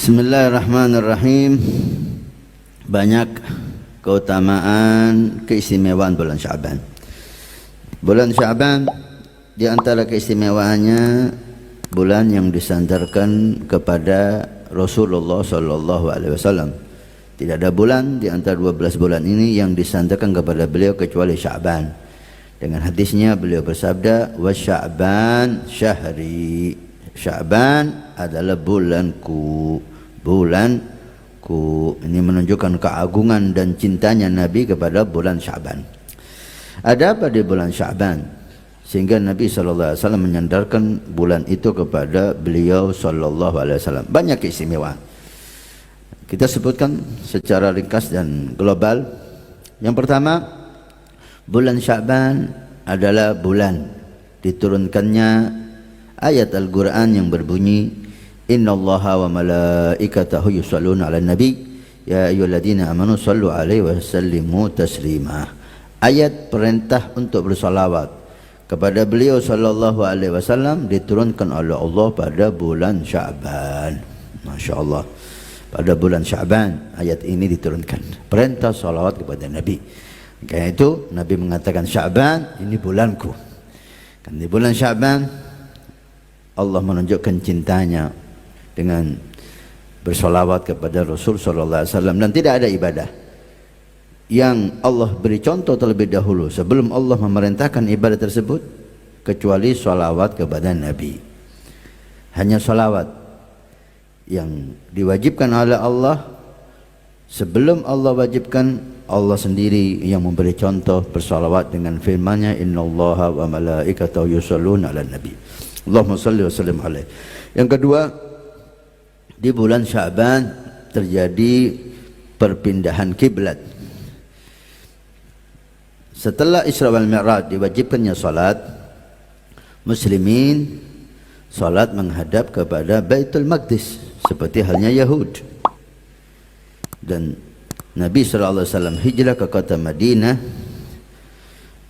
Bismillahirrahmanirrahim. Banyak keutamaan, keistimewaan bulan Sya'ban. Bulan Sya'ban di antara keistimewaannya bulan yang disandarkan kepada Rasulullah sallallahu alaihi wasallam. Tidak ada bulan di antara 12 bulan ini yang disandarkan kepada beliau kecuali Sya'ban. Dengan hadisnya beliau bersabda, "Wa Sya'ban syahri." Sya'ban adalah bulanku. Ini menunjukkan keagungan dan cintanya Nabi kepada bulan Sya'ban. Ada apa di bulan Sya'ban sehingga Nabi sallallahu alaihi wasallam menyandarkan bulan itu kepada beliau sallallahu alaihi wasallam? Banyak keistimewaan. Kita sebutkan secara ringkas dan global. Yang pertama, bulan Sya'ban adalah bulan diturunkannya ayat Al-Quran yang berbunyi, Innallaha wa malaikatahu yusalluna ala nabi ya ayyuhalladzina amanu sallu alaihi wa sallimu taslima. Ayat perintah untuk bersalawat kepada beliau sallallahu alaihi wasallam diturunkan oleh Allah pada bulan Sya'ban. Masya Allah, pada bulan Sya'ban ayat ini diturunkan, perintah salawat kepada Nabi. Karena itu Nabi mengatakan, Sya'ban ini bulanku. Kan di bulan Sya'ban Allah menunjukkan cintanya dengan bersolawat kepada Rasul sallallahu alaihi wasallam, dan tidak ada ibadah yang Allah beri contoh terlebih dahulu sebelum Allah memerintahkan ibadah tersebut kecuali solawat kepada Nabi. Hanya solawat yang diwajibkan oleh Allah sebelum Allah wajibkan, Allah sendiri yang memberi contoh bersolawat dengan firman-Nya, Innallaha wa malaikatahu yusalluna 'alan nabi. Allahumma salli wa sallim alaihi. Yang kedua, di bulan Sya'ban terjadi perpindahan kiblat. Setelah Isra wal Mi'raj diwajibkannya salat, muslimin salat menghadap kepada Baitul Maqdis seperti halnya Yahud. Dan Nabi sallallahu alaihi wasallam hijrah ke kota Madinah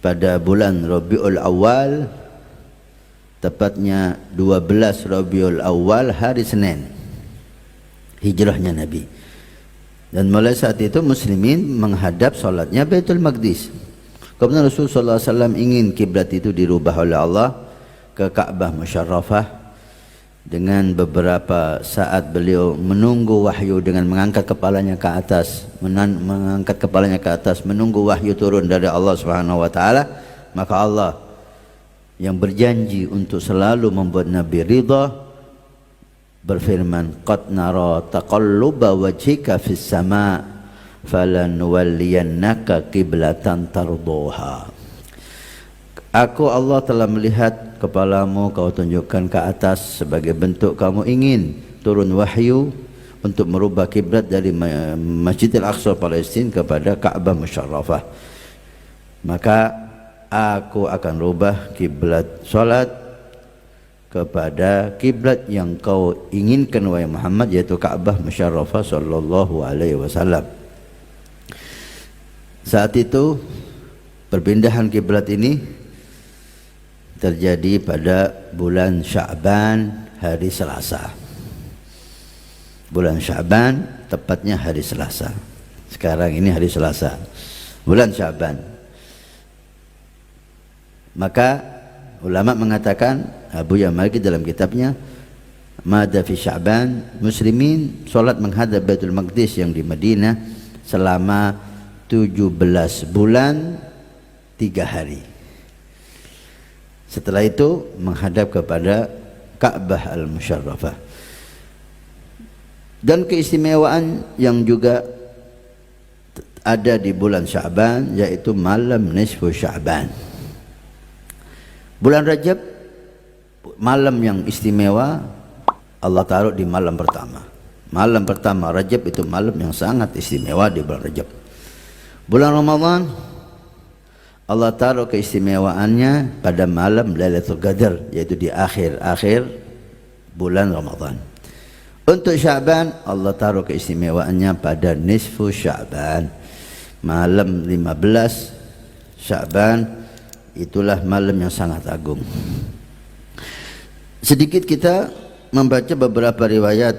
pada bulan Rabiul Awal, tepatnya 12 Rabiul Awal, hari Senin hijrahnya Nabi. Dan mulai saat itu muslimin menghadap salatnya Baitul Maqdis. Kemudian Rasulullah SAW ingin kiblat itu dirubah oleh Allah ke Ka'bah Musyarrafah. Dengan beberapa saat beliau menunggu wahyu dengan mengangkat kepalanya ke atas, menunggu wahyu turun dari Allah Subhanahu wa taala, maka Allah yang berjanji untuk selalu membuat Nabi ridha berfirman, qad nara taqalluba wajhika fis sama' falanuwalliyannaka qiblatan tarduha. Aku Allah telah melihat kepalamu kau tunjukkan ke atas sebagai bentuk kamu ingin turun wahyu untuk merubah kiblat dari Masjidil Aqsa Palestina kepada Ka'bah Musyarrafah. Maka aku akan rubah kiblat salat kepada kiblat yang kau inginkan wahai Muhammad, yaitu Ka'bah Musyarrafah sallallahu alaihi wasallam. Saat itu perpindahan kiblat ini terjadi pada bulan Sya'ban, hari Selasa. Bulan Sya'ban tepatnya hari Selasa. Sekarang ini hari Selasa, bulan Sya'ban. Maka ulama mengatakan, Abu Yamalki dalam kitabnya Mada fi Sya'ban, muslimin salat menghadap Baitul Maqdis yang di Madinah selama 17 bulan 3 hari. Setelah itu menghadap kepada Ka'bah Al-Musyarrafah. Dan keistimewaan yang juga ada di bulan Sya'ban yaitu malam nisfu Sya'ban. Bulan Rajab, malam yang istimewa Allah taruh di malam pertama. Malam pertama Rajab itu malam yang sangat istimewa di bulan Rajab. Bulan Ramadan Allah taruh keistimewaannya pada malam Lailatul Qadar, yaitu di akhir bulan Ramadan. Untuk Sya'ban Allah taruh keistimewaannya pada nisfu Sya'ban, malam 15 Sya'ban. Itulah malam yang sangat agung. Sedikit kita membaca beberapa riwayat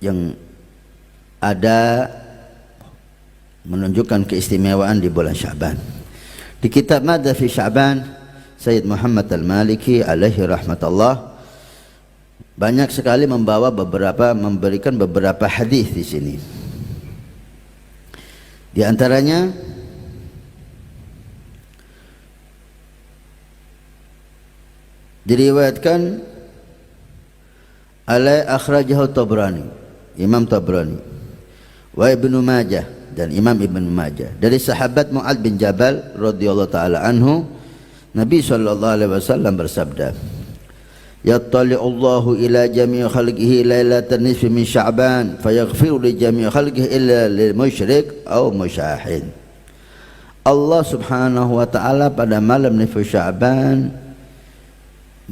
yang ada menunjukkan keistimewaan di bulan Sya'ban. Di kitab Madha fi Sya'ban, Sayyid Muhammad Al-Maliki alaihi rahmatullah banyak sekali memberikan beberapa hadis di sini. Di antaranya diriwayatkan alai akhrajahu Tabrani, Imam Tabrani, wa Ibnu Majah dan Imam Ibnu Majah dari sahabat Mu'adz bin Jabal radhiyallahu taala anhu, Nabi sallallahu alaihi wasallam bersabda, yattali'u Allahu ila jami'i khalqihi lailatan nisfi min Sya'ban fayaghfiru li jami'i khalqihi illa lil musyrik aw musyahin. Allah Subhanahu wa taala pada malam nisfu Sya'ban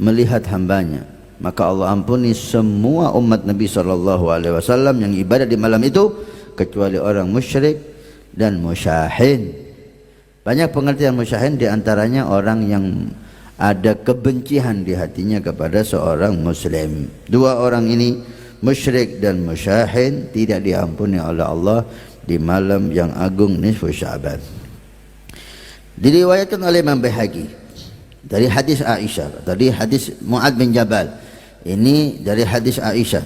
melihat hambanya, maka Allah ampuni semua umat Nabi sallallahu alaihi wasallam yang ibadah di malam itu kecuali orang musyrik dan musyahin. Banyak pengertian musyahin, di antaranya orang yang ada kebencian di hatinya kepada seorang muslim. Dua orang ini, musyrik dan musyahin, tidak diampuni oleh Allah di malam yang agung nisfu Sya'ban. Diriwayatkan oleh Imam Baihaqi dari hadis Aisyah, tadi hadis Mu'adz bin Jabal, ini dari hadis Aisyah.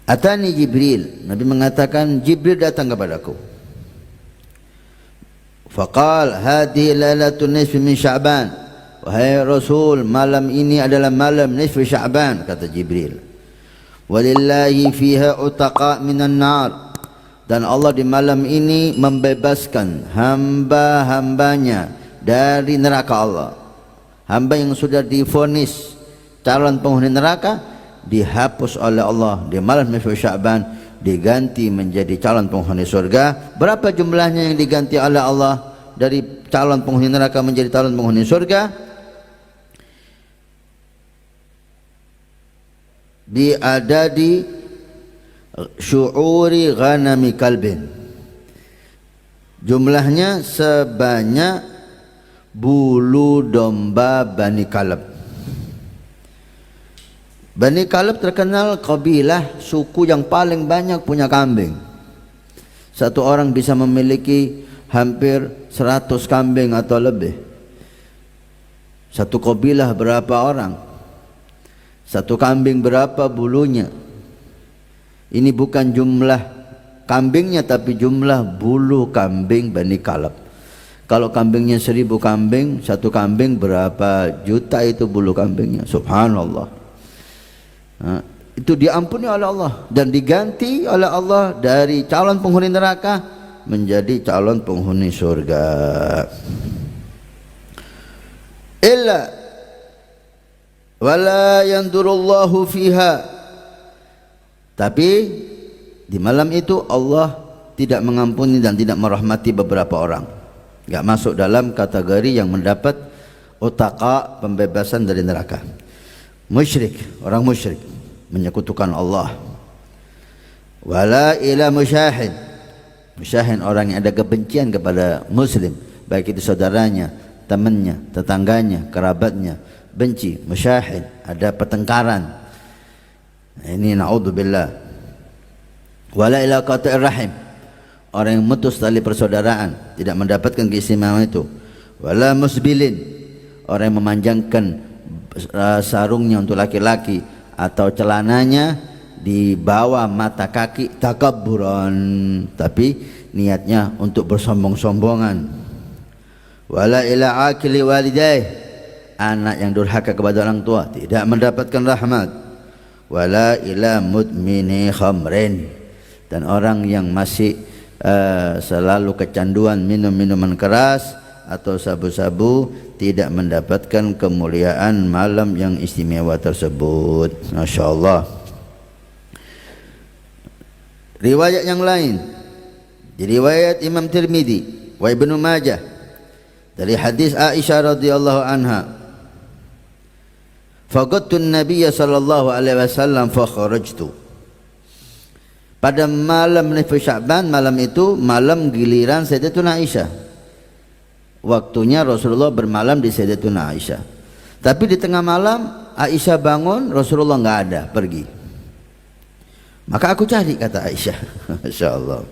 Atani Jibril, Nabi mengatakan Jibril datang kepadaku. Faqal hadhihi lailatun nisfi min Sya'ban, wahai Rasul, malam ini adalah malam nisfi Sya'ban, kata Jibril. Walillahi fiha utaqa minan nar, dan Allah di malam ini membebaskan hamba-hambanya dari neraka Allah. Hamba yang sudah divonis calon penghuni neraka dihapus oleh Allah di malam nisfu Sya'ban, diganti menjadi calon penghuni surga. Berapa jumlahnya yang diganti oleh Allah dari calon penghuni neraka menjadi calon penghuni surga? Biadadi syu'uri ghanami kalbin, jumlahnya sebanyak bulu domba Bani Kalab. Bani Kalab terkenal kabilah suku yang paling banyak punya kambing. Satu orang bisa memiliki hampir 100 kambing atau lebih. Satu kabilah berapa orang? Satu kambing berapa bulunya? Ini bukan jumlah kambingnya, tapi jumlah bulu kambing Bani Kalab. Kalau kambingnya 1000 kambing, satu kambing berapa juta itu bulu kambingnya? Subhanallah. Itu diampuni oleh Allah dan diganti oleh Allah dari calon penghuni neraka menjadi calon penghuni surga. Illa wala yandurullahu fiha, tapi di malam itu Allah tidak mengampuni dan tidak merahmati beberapa orang, enggak masuk dalam kategori yang mendapat utaqa, pembebasan dari neraka. Musyrik, orang musyrik menyekutukan Allah. Wala ila musyahin, musyahin orang yang ada kebencian kepada muslim, baik itu saudaranya, temannya, tetangganya, kerabatnya, benci. Musyahin, ada pertengkaran. Ini naudzubillah. Wala ila qati'ir rahim, orang yang memutus tali persaudaraan, tidak mendapatkan keistimewaan itu. Wala musbilin, orang yang memanjangkan sarungnya untuk laki-laki atau celananya di bawah mata kaki, takabburan, tapi niatnya untuk bersombong-sombongan. Wala ila akili walidayh, anak yang durhaka kepada orang tua tidak mendapatkan rahmat. Wala ila mudmini khamrin, dan orang yang masih selalu kecanduan minum minuman keras atau sabu-sabu tidak mendapatkan kemuliaan malam yang istimewa tersebut. Masya Allah. Riwayat yang lain, di riwayat Imam Tirmidzi wa Ibnu Majah dari hadis Aisyah radhiyallahu anha, faqadtu an-nabiy sallallahu alaihi wasallam fa kharajtu. Pada malam nisfu Sya'ban, malam itu malam giliran Sayyidatuna Aisyah. Waktunya Rasulullah bermalam di Sayyidatuna Aisyah. Tapi di tengah malam Aisyah bangun, Rasulullah enggak ada, pergi. Maka aku cari, kata Aisyah. Masya-Allah.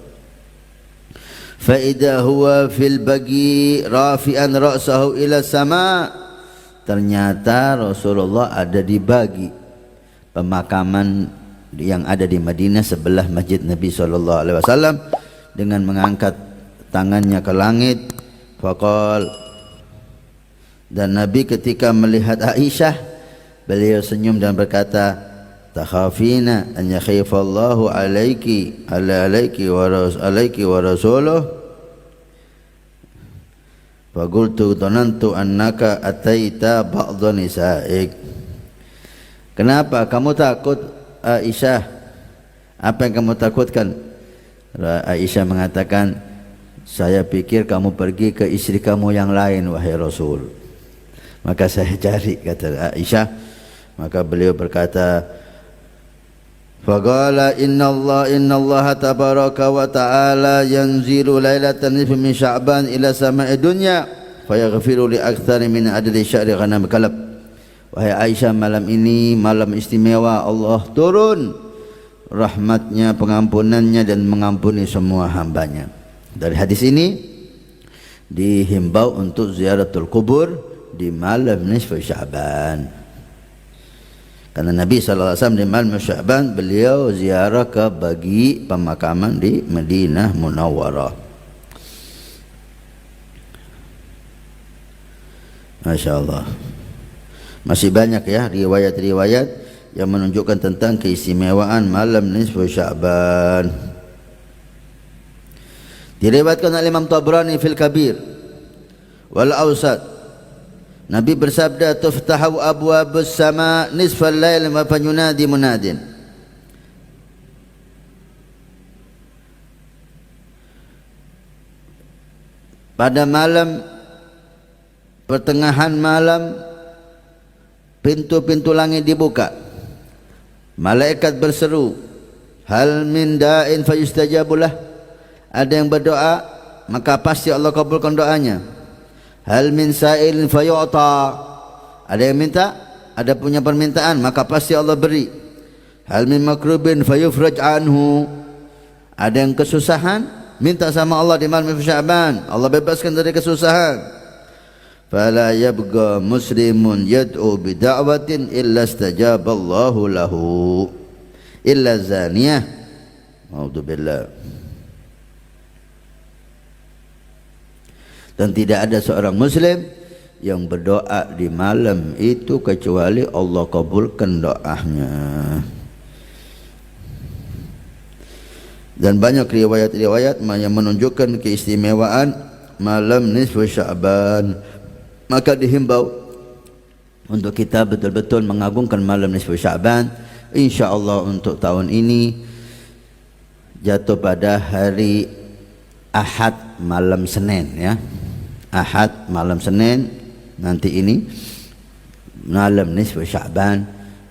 Fa idza huwa fil bagi rafi'an ra'sahu ila sama. Ternyata Rasulullah ada di bagi pemakaman yang ada di Madinah sebelah masjid Nabi SAW dengan mengangkat tangannya ke langit. Faqal, dan Nabi ketika melihat Aisyah, beliau senyum dan berkata, takhafina an yakhifallahu alaiki wa rasuluh. Faqultu dhanantu annaka ataita ba'dha nisa'ik. Kenapa kamu takut, Aisyah? Apa yang kamu takutkan? Aisyah mengatakan, saya pikir kamu pergi ke istri kamu yang lain, wahai Rasul. Maka saya cari, kata Aisyah. Maka beliau berkata, faqala inna Allah tabaraka wa ta'ala yanzilu lailatan nisfi min Sya'ban ila sama'i dunya fayaghfiru li aktsari min adadi syahri ghanam kalab. Wahai Aisyah, malam ini malam istimewa, Allah turun rahmatnya, pengampunannya, dan mengampuni semua hambanya. Dari hadis ini dihimbau untuk ziaratul kubur di malam nisfu Sya'ban. Karena Nabi SAW di malam Sya'ban beliau ziarah ke bagi pemakaman di Madinah Munawwarah. Masya Allah. Masih banyak ya riwayat-riwayat yang menunjukkan tentang keistimewaan malam nisfu Sya'ban. Diriwayatkan oleh Imam Tabrani fil Kabir wal Awsat, Nabi bersabda, tuftahu abwabus sama nisfal lail wa fayunadi munadin. Pada malam pertengahan malam pintu-pintu langit dibuka, malaikat berseru, hal min da'in fayustajabulah. Ada yang berdoa, maka pasti Allah kabulkan doanya. Hal min sa'ilin fayu'ta. Ada yang minta, ada punya permintaan, maka pasti Allah beri. Hal min makrubin fayufraj anhu. Ada yang kesusahan, minta sama Allah di malam Sya'ban, Allah bebaskan dari kesusahan. Fala yabqa muslimun yad'u bida'watin illa istajaballahu lahu illa zaniyah. A'udzubillah. Dan tidak ada seorang muslim yang berdoa di malam itu kecuali Allah kabulkan doanya. Dan banyak riwayat-riwayat yang menunjukkan keistimewaan malam nisfu Sya'ban. Maka dihimbau untuk kita betul-betul mengagungkan malam nisfu Sya'ban. InsyaAllah untuk tahun ini jatuh pada hari Ahad malam Senin ya. Ahad malam Senin nanti ini malam nisfu Sya'ban.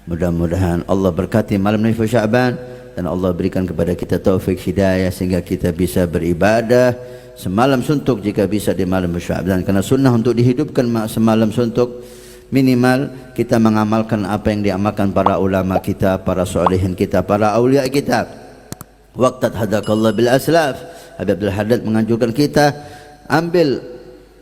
Mudah-mudahan Allah berkati malam nisfu Sya'ban dan Allah berikan kepada kita taufik hidayah sehingga kita bisa beribadah semalam suntuk jika bisa di malam Sya'ban. Karena sunnah untuk dihidupkan semalam suntuk, minimal kita mengamalkan apa yang diamalkan para ulama kita, para solehin kita, para awliya kita. Waqtat hadakallah bil aslaf. Habib Abdul Haddad menganjurkan kita ambil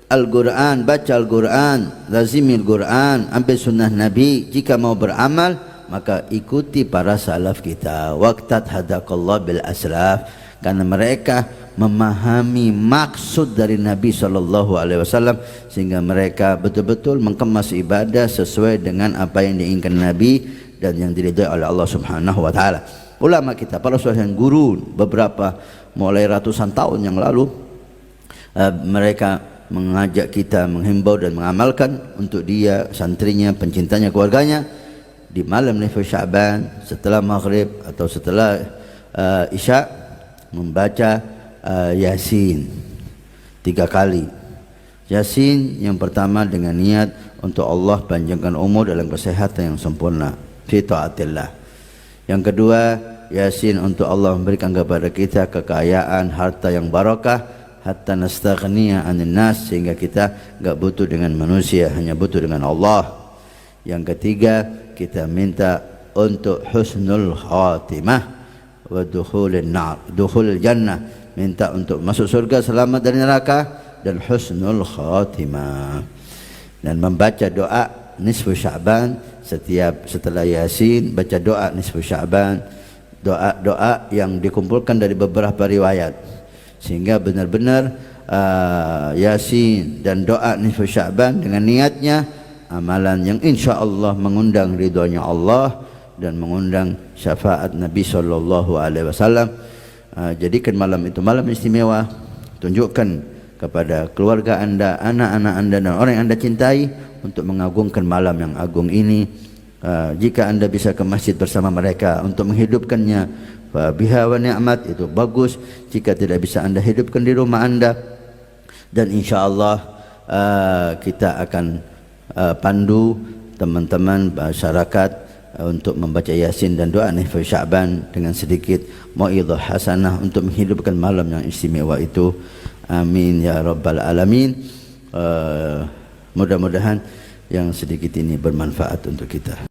Al-Quran, baca Al-Quran, lazimi Al-Quran, ambil sunnah Nabi. Jika mau beramal, maka ikuti para salaf kita. Waqtat hadakallah bil aslaf. Karena mereka memahami maksud dari Nabi SAW sehingga mereka betul-betul mengemas ibadah sesuai dengan apa yang diinginkan Nabi dan yang diridhai oleh Allah Subhanahu wa taala. Ulama kita, para salihin guru, beberapa mulai ratusan tahun yang lalu mereka mengajak kita menghimbau dan mengamalkan untuk dia, santrinya, pencintanya, keluarganya di malam nisfu Sya'ban setelah maghrib atau setelah isya membaca Yasin 3 kali. Yasin yang pertama dengan niat untuk Allah panjangkan umur dalam kesehatan yang sempurna fi taatillah. Yang kedua Yasin untuk Allah memberikan kepada kita kekayaan, harta yang barakah, hatta nastaghniya 'anil nas, sehingga kita enggak butuh dengan manusia, hanya butuh dengan Allah. Yang ketiga kita minta untuk husnul khatimah, wa dukhulin nar, dukhul jannah, minta untuk masuk surga, selamat dari neraka, dan husnul khatimah. Dan membaca doa nisfu Sya'ban, setelah Yasin baca doa nisfu Sya'ban, doa-doa yang dikumpulkan dari beberapa riwayat, sehingga benar-benar Yasin dan doa nisfu Sya'ban dengan niatnya amalan yang insya-Allah mengundang ridhonya Allah dan mengundang syafaat Nabi sallallahu alaihi wasallam. Jadikan malam itu malam istimewa, tunjukkan kepada keluarga anda, anak-anak anda dan orang yang anda cintai untuk mengagungkan malam yang agung ini. Jika anda bisa ke masjid bersama mereka untuk menghidupkannya, biha wa ni'mat, itu bagus. Jika tidak bisa anda hidupkan di rumah anda, dan insya-Allah kita akan pandu teman-teman masyarakat untuk membaca Yasin dan doa nisfu Sya'ban dengan sedikit mau'izah hasanah untuk menghidupkan malam yang istimewa itu. Amin ya rabbal alamin. Mudah-mudahan yang sedikit ini bermanfaat untuk kita.